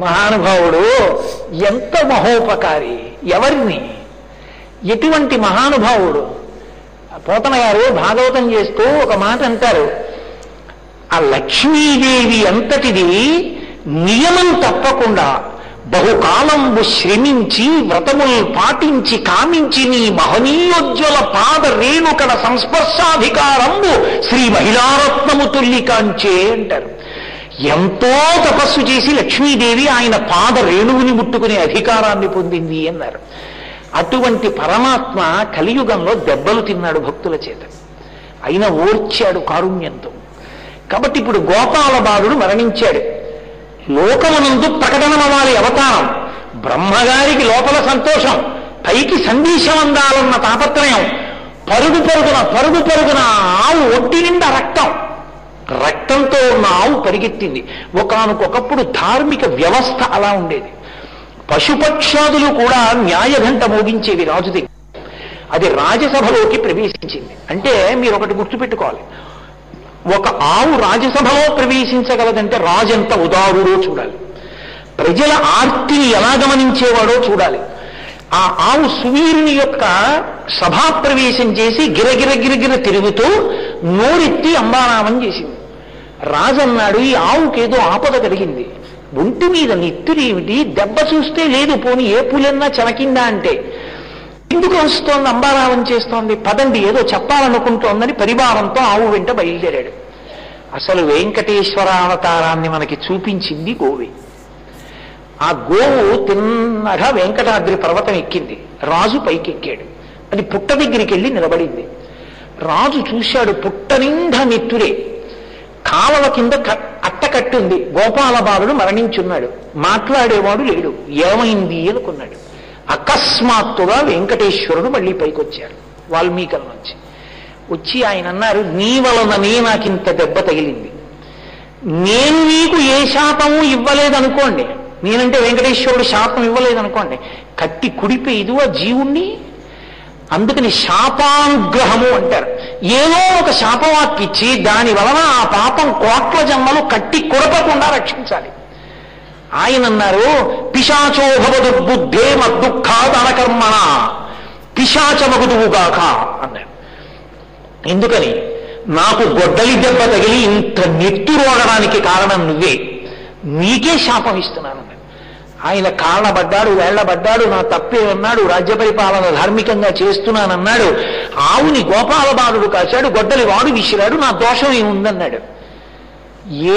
మహానుభావుడు ఎంత మహోపకారి, ఎవరిని, ఎటువంటి మహానుభావుడు. పోతన గారు భాగవతం చేస్తూ ఒక మాట అంటారు, ఆ లక్ష్మీదేవి అంతటిది నియమం తప్పకుండా బహుకాలంబు శ్రమించి వ్రతములు పాటించి కామించి నీ మహనీయోజ్వల పాద రేణుకడ సంస్పర్శాధికారంబు శ్రీ మహిళారత్నము తుల్లికాంచే అంటారు. ఎంతో తపస్సు చేసి లక్ష్మీదేవి ఆయన పాద రేణువుని ముట్టుకునే అధికారాన్ని పొందింది అన్నారు. అటువంటి పరమాత్మ కలియుగంలో దెబ్బలు తిన్నాడు భక్తుల చేత, అయినా ఓర్చాడు కారుణ్యంతో. కాబట్టి ఇప్పుడు గోపాల బాలుడు మరణించాడు. లోకమునందు ప్రకటనమవ్వాలి అవతారం. బ్రహ్మగారికి లోపల సంతోషం, పైకి సందేశం అందాలన్న తాపత్రయం. పరుగు పరుగున ఆవు ఒంటి నిండా రక్తంతో ఉన్న ఆవు పరిగెత్తింది. ఒకానొకప్పుడు ధార్మిక వ్యవస్థ అలా ఉండేది. పశుపక్షాదులు కూడా న్యాయఘంట మోగించేవి రాజు దగ్గర. అది రాజసభలోకి ప్రవేశించింది. అంటే మీరు ఒకటి గుర్తుపెట్టుకోవాలి, ఒక ఆవు రాజసభలో ప్రవేశించగలదంటే రాజు ఎంత ఉదారుడో చూడాలి, ప్రజల ఆర్తిని ఎలా గమనించేవాడో చూడాలి. ఆ ఆవు సువీరుని యొక్క సభాప్రవేశం చేసి గిరగిర తిరుగుతూ నోరెత్తి అంబానామం చేసింది. రాజన్నాడు, ఈ ఆవుకేదో ఆపద కలిగింది, ఒంటి మీద నెత్తురేమిటి, దెబ్బ చూస్తే లేదు, పోని ఏ పులన్నా చెనకిందా అంటే ఎందుకు వస్తోంది, అంబారావం చేస్తోంది, పదండి ఏదో చెప్పాలనుకుంటోందని పరివారంతో ఆవు వెంట బయలుదేరాడు. అసలు వెంకటేశ్వర అవతారాన్ని మనకి చూపించింది గోవే. ఆ గోవు తిన్నగా వెంకటాద్రి పర్వతం ఎక్కింది. రాజు పైకెక్కాడు. అది పుట్ట దగ్గరికి వెళ్ళి నిలబడింది. రాజు చూశాడు, పుట్ట నిండా నెత్తురే, కాలవ కింద అట్టకట్టుంది, గోపాల బాలుడు మరణించున్నాడు, మాట్లాడేవాడు లేడు, ఏమైంది అనుకున్నాడు. అకస్మాత్తుగా వెంకటేశ్వరుడు మళ్ళీ పైకొచ్చారు వాల్మీకల నుంచి. వచ్చి ఆయన అన్నారు, నీ వలననే నాకింత దెబ్బ తగిలింది, నేను నీకు ఏ శాపము ఇవ్వలేదనుకోండి, నేనంటే వెంకటేశ్వరుడు శాపం ఇవ్వలేదనుకోండి, కట్టి కుడిపోయేదు ఆ జీవుణ్ణి. అందుకని శాపానుగ్రహము అంటారు. ఏదో ఒక శాపవాక్కిచ్చి దాని వలన ఆ పాపం కోట్ల జన్మలు కట్టి కొరపకుండా రక్షించాలి. ఆయన అన్నారు, పిశాచోభవదు బుద్ధే మద్దుఃఖాదనకర్మణ, పిశాచమగుదువుగాక అన్నారు. ఎందుకని, నాకు గొడ్డలి దెబ్బ తగిలి ఇంత నెత్తురోడడానికి కారణం నువ్వే, నీకే శాపం ఇస్తున్నాను. ఆయన కాళ్ళబడ్డాడు, వేళ్లబడ్డాడు, నా తప్పే అన్నాడు, రాజ్య పరిపాలన ధార్మికంగా చేస్తున్నానన్నాడు. ఆవుని గోపాల బాలుడు కాచాడు, గొడ్డలి వాడు విసిరాడు, నా దోషం ఏముందన్నాడు.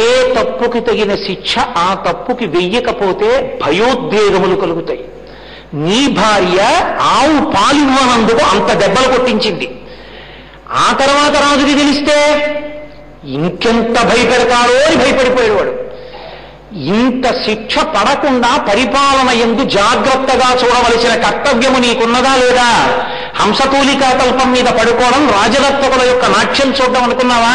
ఏ తప్పుకి తగిన శిక్ష ఆ తప్పుకి వెయ్యకపోతే భయోద్వేగములు కలుగుతాయి. నీ భార్య ఆవు పాలివ్వనందుకు అంత దెబ్బలు కొట్టించింది. ఆ తర్వాత రాజుకి తెలిస్తే ఇంకెంత భయపెడతారో అని భయపడిపోయాడు వాడు. ఇంత శిక్ష పడకుండా పరిపాలన యందు జాగ్రత్తగా చూడవలసిన కర్తవ్యము నీకున్నదా లేదా? హంసతూలికా తల్పం మీద పడుకోవడం, రాజరత్వకుల యొక్క నాట్యం చూడడం అనుకున్నావా?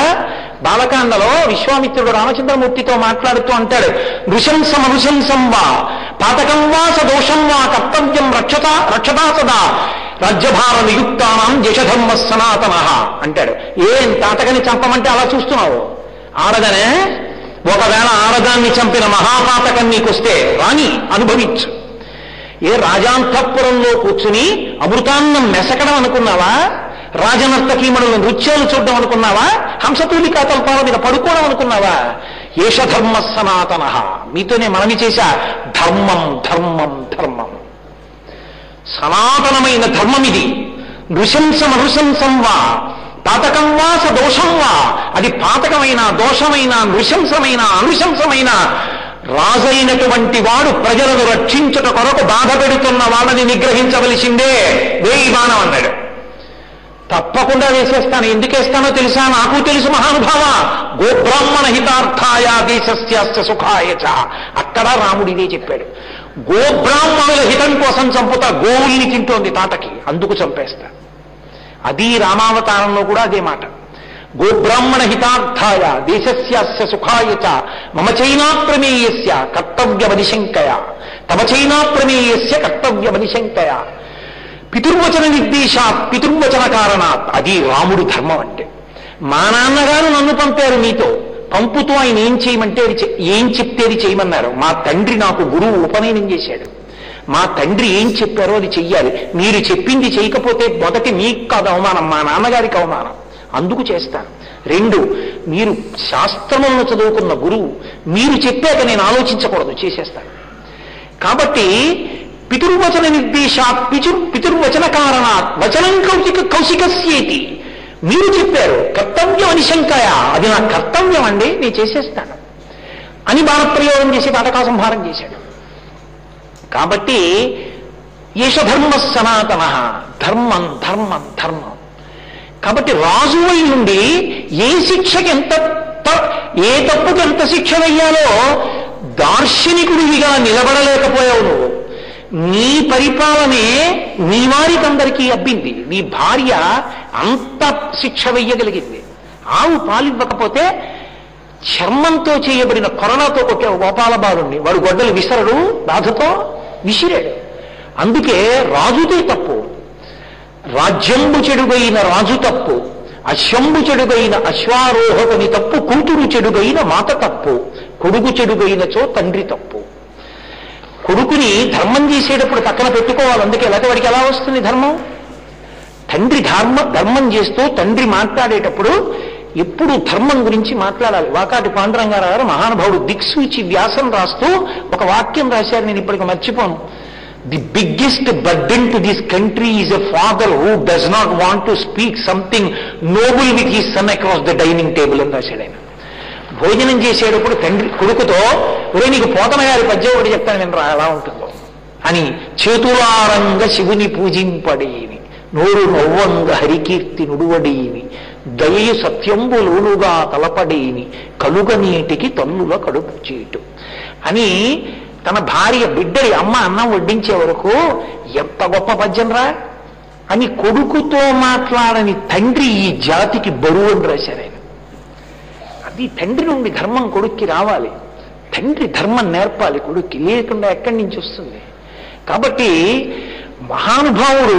బాలకాండలో విశ్వామిత్రుడు రామచంద్రమూర్తితో మాట్లాడుతూ అంటాడు, నృశంసం వా పాతకం వా సదోషం వా కర్తవ్యం రక్షతా సదా రాజ్యభార నియుక్తానం యశధర్మ సనాతన అంటాడు. ఏం తాతకని చంపమంటే అలా చూస్తున్నావు? ఆడదనే, ఒకవేళ ఆడదాన్ని చంపిన మహాపాతకం నీకొస్తే రాని అనుభవించు. ఏ రాజాంతఃపురంలో కూర్చుని అమృతాన్నం మెసకడం అనుకున్నావా? రాజనర్తకీమణుల నృత్యాలు చూడడం అనుకున్నావా? హంసతూలికా తల్పాల మీద పడుకోవడం అనుకున్నావా? ఏషధర్మ సనాతన, మీతోనే మనవి చేశా, ధర్మం ధర్మం ధర్మం, సనాతనమైన ధర్మం ఇది. నృశంసం వా పాతకం వా సదోషం వా, అది పాతకమైన, దోషమైన, నృశంసమైన, అనుశంసమైన, రాజైనటువంటి వాడు ప్రజలను రక్షించుట కొరకు బాధ పెడుతున్న వాళ్ళని నిగ్రహించవలసిందే, వేయి బాణం అన్నాడు. తప్పకుండా వేసేస్తాను. ఎందుకేస్తానో తెలుసా? నాకు తెలుసు మహానుభావ, గోబ్రాహ్మణ హితార్థాయ దేశస్యాస్య సుఖాయ చ. అక్కడ రాముడు ఇదే చెప్పాడు, గోబ్రాహ్మణుల హితం కోసం చంపుతా, గోవుల్ని తింటోంది తాటకి, అందుకు చంపేస్తా. అది రామావతారంలో కూడా అదే మాట, గోబ్రాహ్మణ హితార్థాయ దేశస్యాస్య సుఖాయ చ మమ చైనా ప్రమేయస్య కర్తవ్యమనిశంకయ తమ చైనా ప్రమేయస్య కర్తవ్యమనిశంకయ. పితుర్వచన నిర్దేశాత్ పితుర్వచన కారణాత్, అది రాముడు ధర్మం అంటే. మా నాన్నగారు నన్ను పంపారు నీతో, కంపుతో ఆయన ఏం చేయమంటే ఏం చెప్తే అది చేయమన్నారు. మా తండ్రి నాకు గురువు ఉపనయనం చేశాడు. మా తండ్రి ఏం చెప్పారో అది చెయ్యాలి. మీరు చెప్పింది చేయకపోతే మొదటి మీకు కాదు అవమానం, మా నాన్నగారికి అవమానం, అందుకు చేస్తాను. 2, మీరు శాస్త్రములను చదువుకున్న గురువు, మీరు చెప్పాక నేను ఆలోచించకూడదు, చేసేస్తాను. కాబట్టి పితుర్వచన నిర్దేశాత్ పితుర్వచన కారణాత్ వచనం కౌశికస్యేతి. మీరు చెప్పారు కర్తవ్యం అని శంకాయ, అది నా కర్తవ్యం అండి, నేను చేసేస్తాను అని బాణప్రయోగం చేసి తాటకాసంహారం చేశాడు. కాబట్టి ఏష ధర్మ సనాతన, ధర్మం ధర్మం ధర్మం. కాబట్టి రాజు అయి ఉండి ఏ శిక్షకి ఏ తప్పుకి ఎంత శిక్ష వెయ్యాలో దార్శనికుడివిగా నిలబడలేకపోయావు నువ్వు. నీ పరిపాలనే నీ వారికందరికీ అబ్బింది. నీ భార్య అంత శిక్ష వెయ్యగలిగింది. ఆవు పాలివ్వకపోతే చర్మంతో చేయబడిన కొరలతో కొట్టావు గోపాలబాలుణ్ణి. వాడు గొడ్డలు విసరడు, బాధతో విసిరాడు. అందుకే రాజుదే తప్పు. రాజ్యంబు చెడుగైన రాజు తప్పు, అశ్వంబు చెడుగైన అశ్వారోహకుని తప్పు, కూతురు చెడుగైన మాత తప్పు, కొడుకు చెడుగైనచో తండ్రి తప్పు. కొడుకుని ధర్మం చేసేటప్పుడు పక్కన పెట్టుకోవాలి. అందుకే లేకపోతే వాడికి ఎలా వస్తుంది ధర్మం? తండ్రి ధర్మం చేస్తూ తండ్రి మాట్లాడేటప్పుడు ఎప్పుడు ధర్మం గురించి మాట్లాడాలి. వాకాటి పాండురంగారావు గారు మహానుభావుడు దిక్సూచి వ్యాసం రాస్తూ ఒక వాక్యం రాశారు, నేను ఇప్పటికి మర్చిపోను. The biggest burden to this country is a father who does not want to speak something noble with his son across the dining table అని రాశాడు ఆయన. భోజనం చేసేటప్పుడు తండ్రి కొడుకుతో, ఒరే నీకు పోతన గారి పద్యం ఒకటి చెప్తాను నేను రా, ఎలా ఉంటుందో అని, చేతులారంగ శివుని పూజింపడేని, నోరు నవ్వంగ హరికీర్తి నుడువడేని, దయయు సత్యంబులోనుగా తలపడేని, కలుగనీటికి తల్లుల కడుపు చేటు అని తన భార్య బిడ్డడి అమ్మ అన్నం వడ్డించే వరకు ఎంత గొప్ప పద్యం రా అని కొడుకుతో మాట్లాడని తండ్రి ఈ జాతికి బరువు అని రాశారు ఆయన. అది తండ్రి నుండి ధర్మం కొడుక్కి రావాలి. తండ్రి ధర్మం నేర్పాలి కొడుక్కి, లేకుండా ఎక్కడి నుంచి వస్తుంది? కాబట్టి మహానుభావుడు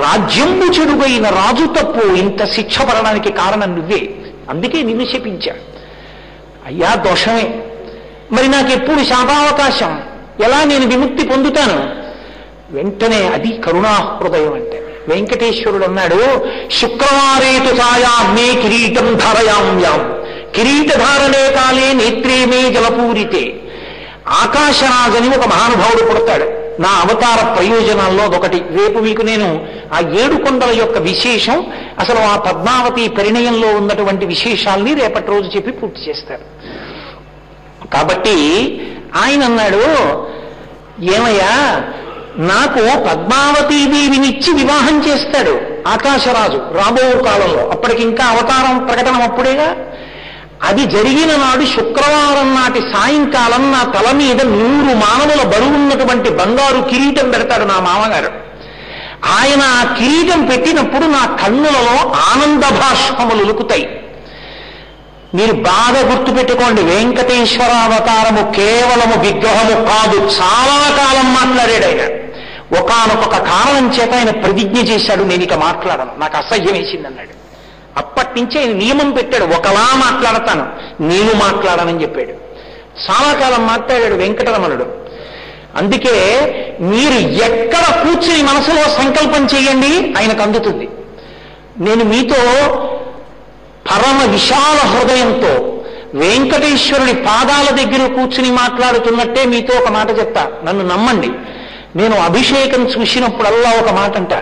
రాజ్యంబు చెడుగైన రాజు తప్పు, ఇంత శిక్ష పడడానికి కారణం నువ్వే, అందుకే నిన్ను శపించా. అయ్యా దోషమే, మరి నాకెప్పుడు శాపావకాశం, ఎలా నేను విముక్తి పొందుతాను? వెంటనే అది కరుణాహృదయం అంటే. వెంకటేశ్వరుడు అన్నాడు, శుక్రవారేతు ఛాయాగ్నే కిరీటం ధారయామ్యాం, కిరీటధారణే కాలే నేత్రే మే జలపూరితే. ఆకాశరాజని ఒక మహానుభావుడు పుడతాడు. నా అవతార ప్రయోజనాల్లో అదొకటి. రేపు మీకు నేను ఆ 7 కొండల యొక్క విశేషం, అసలు ఆ పద్మావతి పరిణయంలో ఉన్నటువంటి విశేషాల్ని రేపటి రోజు చెప్పి పూర్తి చేస్తారు. కాబట్టి ఆయన అన్నాడు, ఏమయ్యా నాకు పద్మావతీదేవినిచ్చి వివాహం చేస్తాడు ఆకాశరాజు రాబో కాలంలో, అప్పటికింకా అవతారం ప్రకటన అప్పుడేగా. అది జరిగిన నాడు శుక్రవారం నాటి సాయంకాలం నా తల మీద 100 మానవుల బరువున్నటువంటి బంగారు కిరీటం పెడతాడు నా మామగారు. ఆయన ఆ కిరీటం పెట్టినప్పుడు నా కన్నులలో ఆనంద భాష్పములు ఉలుకుతాయి. మీరు బాగా గుర్తుపెట్టుకోండి, వెంకటేశ్వరావతారము కేవలము విగ్రహము కాదు, చాలా కాలం మాట్లాడాడు ఆయన. ఒకానొక కారణం చేత ఆయన ప్రతిజ్ఞ చేశాడు, నేను ఇక మాట్లాడను, నాకు అసహ్యం వేసిందన్నాడు. అప్పటి నుంచి ఆయన నియమం పెట్టాడు, ఒకలా మాట్లాడతాను, నేను మాట్లాడనని చెప్పాడు. చాలా కాలం మాట్లాడాడు వెంకటరమణుడు. అందుకే మీరు ఎక్కడ కూర్చుని మనసులో సంకల్పం చేయండి, ఆయనకు అందుతుంది. నేను మీతో పరమ విశాల హృదయంతో వెంకటేశ్వరుడి పాదాల దగ్గర కూర్చుని మాట్లాడుతున్నట్టే మీతో ఒక మాట చెప్తా, నన్ను నమ్మండి. నేను అభిషేకం చూసినప్పుడల్లా ఒక మాట అంటా,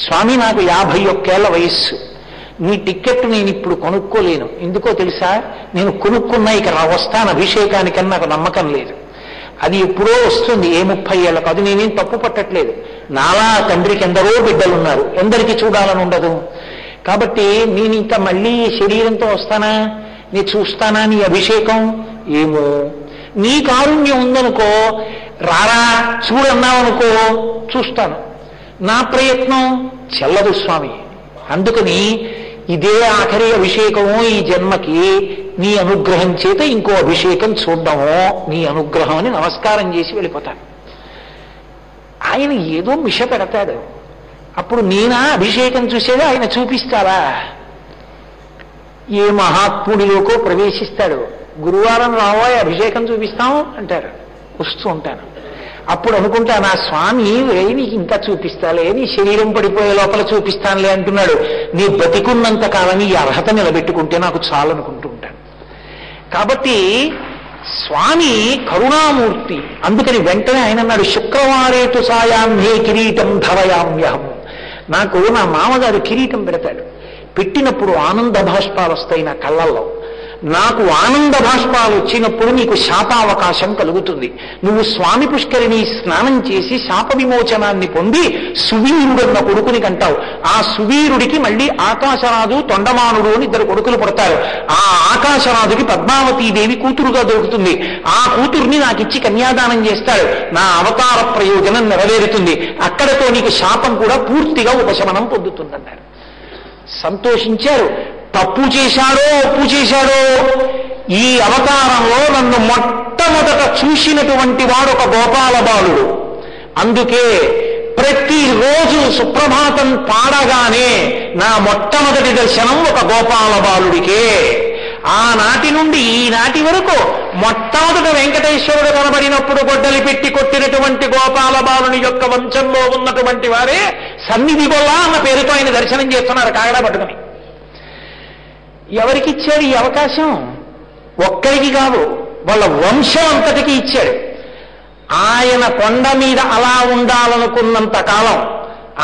స్వామి నాకు 51 ఏళ్ల వయస్సు, నీ టిక్కెట్ నేను ఇప్పుడు కొనుక్కోలేను. ఎందుకో తెలుసా? నేను కొనుక్కున్నా ఇక వస్తాను అభిషేకానికని నాకు నమ్మకం లేదు. అది ఎప్పుడో వస్తుంది, ఏ 30 ఏళ్ళకు. అది నేనేం తప్పు పట్టట్లేదు. నాలా తండ్రికి ఎందరో బిడ్డలున్నారు, ఎందరికి చూడాలని ఉండదు. కాబట్టి నేను ఇంకా మళ్ళీ శరీరంతో వస్తానా, నేను చూస్తానా నీ అభిషేకం? ఏమో, నీ కారుణ్యం ఉందనుకో, రారా చూడన్నావనుకో, చూస్తాను. నా ప్రయత్నం చెల్లదు స్వామి. అందుకని ఇదే ఆఖరి అభిషేకమో ఈ జన్మకి, నీ అనుగ్రహం చేత ఇంకో అభిషేకం చూడ్డమో నీ అనుగ్రహం అని నమస్కారం చేసి వెళ్ళిపోతాను. ఆయన ఏదో మిష పెడతాడు, అప్పుడు నేనా అభిషేకం చూసేది, ఆయన చూపిస్తారా? ఏ మహాత్ముడిలోకో ప్రవేశిస్తాడు. గురువారం రావోయ్ అభిషేకం చూపిస్తాం అంటారు. వస్తూ ఉంటాను. అప్పుడు అనుకుంటా, నా స్వామి నీకు ఇంకా చూపిస్తాలే, నీ శరీరం పడిపోయే లోపల చూపిస్తానులే అంటున్నాడు. నీ బతికున్నంత కాలం ఈ అర్హత నిలబెట్టుకుంటే నాకు చాలనుకుంటూ ఉంటాను. కాబట్టి స్వామి కరుణామూర్తి. అందుకని వెంటనే ఆయన అన్నాడు, శుక్రవారేతు సాయామ్యే కిరీటం ధవయామ్యహం. నాకు నా మామగారు కిరీటం పెడతాడు. పెట్టినప్పుడు ఆనంద భాష్పాలు వస్తాయి నా కళ్ళల్లో. నాకు ఆనంద భాష్పాలు వచ్చినప్పుడు నీకు శాపావకాశం కలుగుతుంది. నువ్వు స్వామి పుష్కరిణి స్నానం చేసి శాప విమోచనాన్ని పొంది సువీరుడన్న కొడుకుని కంటావు. ఆ సువీరుడికి మళ్ళీ ఆకాశరాజు తొండమానుడు అని 2 కొడుకులు పుడతారు. ఆ ఆకాశరాజుకి పద్మావతీదేవి కూతురుగా దొరుకుతుంది. ఆ కూతుర్ని నాకు ఇచ్చి కన్యాదానం చేస్తాడు. నా అవతార ప్రయోజనం నెరవేరుతుంది. అక్కడతో నీకు శాపం కూడా పూర్తిగా ఉపశమనం పొందుతుందన్నారు. సంతోషించారు. తప్పు చేశాడో ఒప్పు చేశాడో, ఈ అవతారంలో నన్ను మొట్టమొదట చూసినటువంటి వాడు ఒక గోపాల బాలుడు. అందుకే ప్రతిరోజు సుప్రభాతం పాడగానే నా మొట్టమొదటి దర్శనం ఒక గోపాల బాలుడికే. ఆనాటి నుండి ఈనాటి వరకు మొట్టమొదట వెంకటేశ్వరుడు కనబడినప్పుడు గొడ్డలి పెట్టి కొట్టినటువంటి గోపాల బాలుని యొక్క వంశంలో ఉన్నటువంటి వారే సన్నిధి గొల్ల అన్న పేరుతో ఆయన దర్శనం చేస్తున్నారు కాగడా పట్టుకుని. ఎవరికిచ్చాడు ఈ అవకాశం? ఒక్కరికి కాదు, వాళ్ళ వంశం అంతటికి ఇచ్చాడు. ఆయన కొండ మీద అలా ఉండాలనుకున్నంత కాలం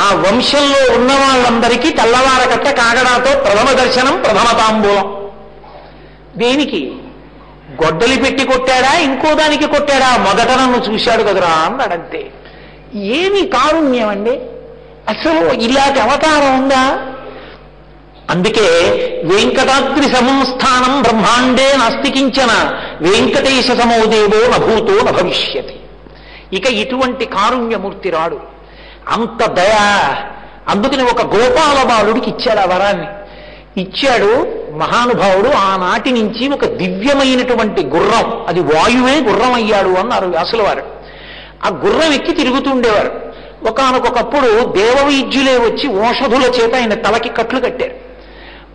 ఆ వంశంలో ఉన్న వాళ్ళందరికీ తెల్లవారకట్ట కాగడాతో ప్రథమ దర్శనం, ప్రథమ తాంబూలం. దేనికి? గొడ్డలి పెట్టి కొట్టాడా, ఇంకో దానికి కొట్టాడా? మొదట నన్ను చూశాడు కదురా అన్నాడంతే. ఏమి కారుణ్యం అండి! అసలు ఇలాంటి అవతారం ఉందా? అందుకే వెంకటాద్రి సమంస్థానం బ్రహ్మాండే నాస్తికించన వెంకటేశ సమోదేవో నభూతో నభవిష్యతి. ఇక ఇటువంటి కారుణ్యమూర్తి రాడు. అంత దయ. అందుకని ఒక గోపాల బాలుడికి ఇచ్చాడు ఆ వరాన్ని. ఇచ్చాడు మహానుభావుడు. ఆనాటి నుంచి ఒక దివ్యమైనటువంటి గుర్రం, అది వాయువే గుర్రం అయ్యాడు అన్నారు వ్యాసుల వారు. ఆ గుర్రం ఎక్కి తిరుగుతుండేవారు. ఒకానొకప్పుడు దేవవైద్యులే వచ్చి ఓషధుల చేత ఆయన తలకి కట్లు కట్టారు.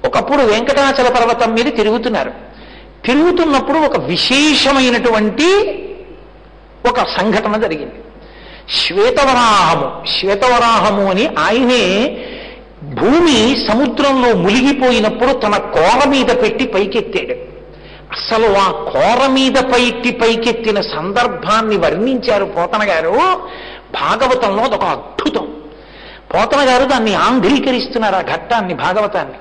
ఒకప్పుడు వెంకటాచల పర్వతం మీద తిరుగుతున్నారు. తిరుగుతున్నప్పుడు ఒక విశేషమైనటువంటి ఒక సంఘటన జరిగింది. శ్వేతవరాహము అని ఆయనే భూమి సముద్రంలో మునిగిపోయినప్పుడు తన కోర మీద పెట్టి పైకెత్తాడు. అసలు ఆ కోర మీద పైకెత్తిన సందర్భాన్ని వర్ణించారు పోతన గారు భాగవతంలో. అదొక అద్భుతం. పోతన గారు దాన్ని ఆంధ్రీకరిస్తున్నారు. ఆ ఘట్టాన్ని, భాగవతాన్ని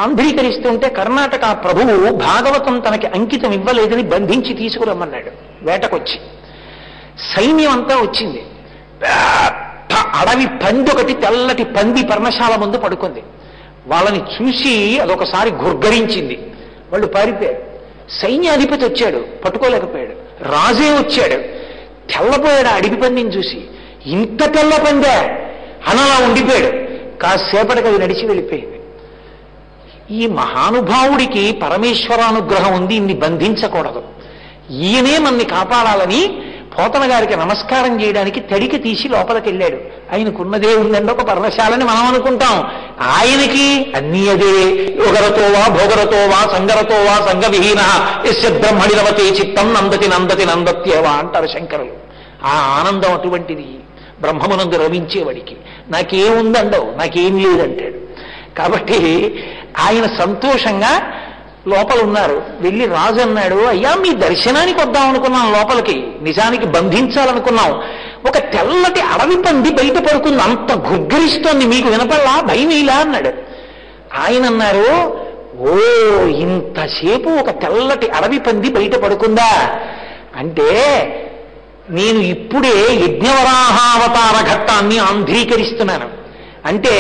ఆంధ్రీకరిస్తుంటే కర్ణాటక ప్రభువు భాగవతం తనకి అంకితం ఇవ్వలేదని బంధించి తీసుకురమ్మన్నాడు. వేటకొచ్చి సైన్యం అంతా వచ్చింది. అడవి పంది ఒకటి, తెల్లటి పంది పర్ణశాల ముందు పడుకుంది. వాళ్ళని చూసి అదొకసారి గుర్గరించింది. వాళ్ళు పారిపోయారు. సైన్యాధిపతి వచ్చాడు, పట్టుకోలేకపోయాడు. రాజే వచ్చాడు, తెల్లపోయాడు. అడవి పందిని చూసి, ఇంత తెల్ల పందే అనలా ఉండిపోయాడు. కాసేపటికి అది నడిచి వెళ్ళిపోయింది. ఈ మహానుభావుడికి పరమేశ్వరానుగ్రహం ఉంది, ఇన్ని బంధించకూడదు, ఈయనే మన్ని కాపాడాలని పోతన గారికి నమస్కారం చేయడానికి తడికి తీసి లోపలికి వెళ్ళాడు. ఆయనకున్నదే ఉందండి ఒక పర్ణశాలని మనం అనుకుంటాం. ఆయనకి అన్నీ అదే. యోగరతోవా భోగరతోవా సంగరతోవా సంగవిహీన యస్య బ్రహ్మణిరవతే చిత్తం నందతి నందతి నందత్యేవా అంటారు శంకరులు. ఆ ఆనందం అటువంటిది. బ్రహ్మమునందు రమించేవాడికి నాకేముందండవు, నాకేం లేదంటాడు. కాబట్టి ఆయన సంతోషంగా లోపల ఉన్నారు. వెళ్ళి రాజు అన్నాడు, అయ్యా మీ దర్శనానికి వద్దాం అనుకున్నాం లోపలికి, నిజానికి బంధించాలనుకున్నాం. ఒక తెల్లటి అడవి పంది బయట పడుకుంది, అంత గుగ్గరిస్తోంది, మీకు వినపడలా, భయమేలా అన్నాడు. ఆయన అన్నారు, ఓ ఇంతసేపు ఒక తెల్లటి అడవి పంది బయట పడుకుందా అంటే నేను ఇప్పుడే యజ్ఞవరాహావతార ఘట్టాన్ని ఆంధ్రీకరిస్తున్నాను. అంటే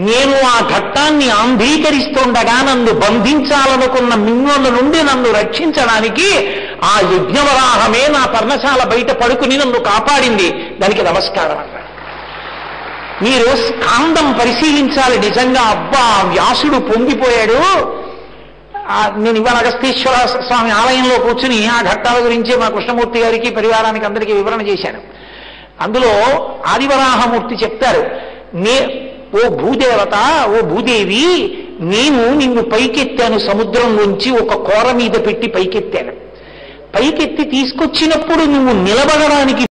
నేను ఆ ఘట్టాన్ని ఆంధ్రీకరిస్తుండగా నన్ను బంధించాలనుకున్న మిమ్మల్ని నుండి నన్ను రక్షించడానికి ఆ యజ్ఞవరాహమే నా పర్ణశాల బయట పడుకుని నన్ను కాపాడింది, దానికి నమస్కారం అన్నాడు. మీరు స్కాందం పరిశీలించాలి. నిజంగా అబ్బా వ్యాసుడు పొంగిపోయాడు. నేను ఇవాళ అగస్తీశ్వర స్వామి ఆలయంలో కూర్చుని ఆ ఘట్టాల గురించి మా కృష్ణమూర్తి గారికి పరివారానికి అందరికీ వివరణ చేశాను. అందులో ఆదివరాహమూర్తి చెప్తారు, ఓ భూదేవత, ఓ భూదేవి, నేను నిన్ను పైకెత్తాను, సముద్రం నుంచి ఒక కోర మీద పెట్టి పైకెత్తాను. పైకెత్తి తీసుకొచ్చినప్పుడు నువ్వు నిలబడడానికి